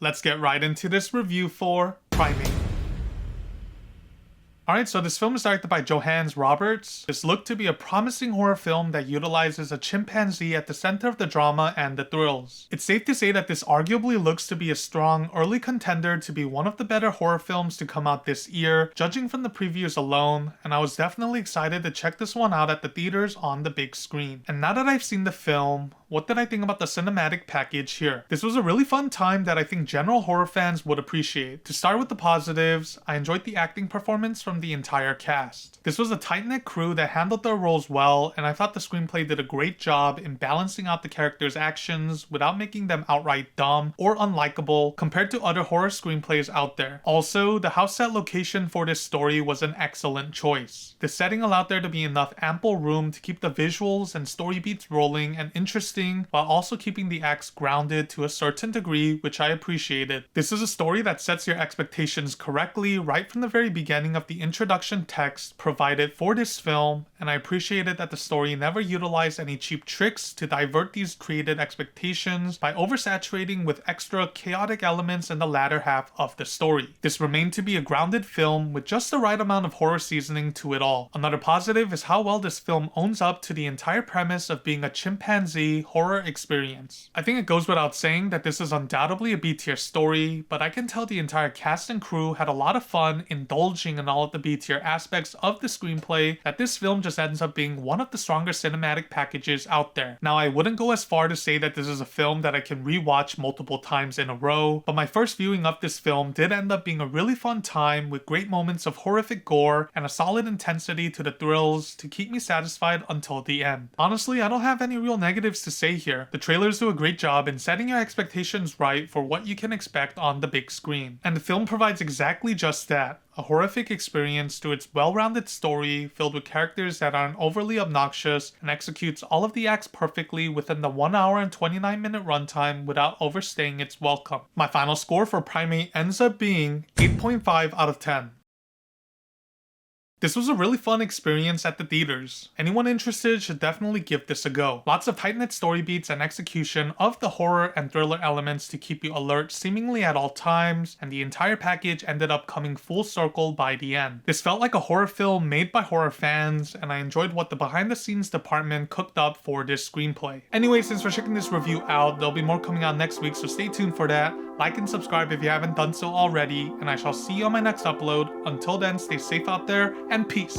let's get right into this review for Primate. Alright, so this film is directed by Johannes Roberts. This looked to be a promising horror film that utilizes a chimpanzee at the center of the drama and the thrills. It's safe to say that this arguably looks to be a strong early contender to be one of the better horror films to come out this year, judging from the previews alone, and I was definitely excited to check this one out at the theaters on the big screen. And now that I've seen the film, what did I think about the cinematic package here? This was a really fun time that I think general horror fans would appreciate. To start with the positives, I enjoyed the acting performance from the entire cast. This was a tight-knit crew that handled their roles well, and I thought the screenplay did a great job in balancing out the characters' actions without making them outright dumb or unlikable compared to other horror screenplays out there. Also, the house set location for this story was an excellent choice. The setting allowed there to be enough ample room to keep the visuals and story beats rolling and interesting while also keeping the acts grounded to a certain degree, which I appreciated. This is a story that sets your expectations correctly right from the very beginning of the introduction text provided for this film, and I appreciated that the story never utilized any cheap tricks to divert these created expectations by oversaturating with extra chaotic elements in the latter half of the story. This remained to be a grounded film with just the right amount of horror seasoning to it all. Another positive is how well this film owns up to the entire premise of being a chimpanzee horror experience. I think it goes without saying that this is undoubtedly a B-tier story, but I can tell the entire cast and crew had a lot of fun indulging in all of the B-tier aspects of the screenplay that this film just ends up being one of the stronger cinematic packages out there. Now, I wouldn't go as far to say that this is a film that I can rewatch multiple times in a row, but my first viewing of this film did end up being a really fun time with great moments of horrific gore and a solid intensity to the thrills to keep me satisfied until the end. Honestly, I don't have any real negatives to say here. The trailers do a great job in setting your expectations right for what you can expect on the big screen. And the film provides exactly just that. A horrific experience through its well-rounded story filled with characters that aren't overly obnoxious and executes all of the acts perfectly within the 1 hour and 29-minute runtime without overstaying its welcome. My final score for Primate ends up being 8.5 out of 10. This was a really fun experience at the theaters. Anyone interested should definitely give this a go. Lots of tight-knit story beats and execution of the horror and thriller elements to keep you alert seemingly at all times, and the entire package ended up coming full circle by the end. This felt like a horror film made by horror fans, and I enjoyed what the behind-the-scenes department cooked up for this screenplay. Anyway, since we're checking this review out, there'll be more coming out next week, so stay tuned for that. Like and subscribe if you haven't done so already, and I shall see you on my next upload. Until then, stay safe out there, and peace.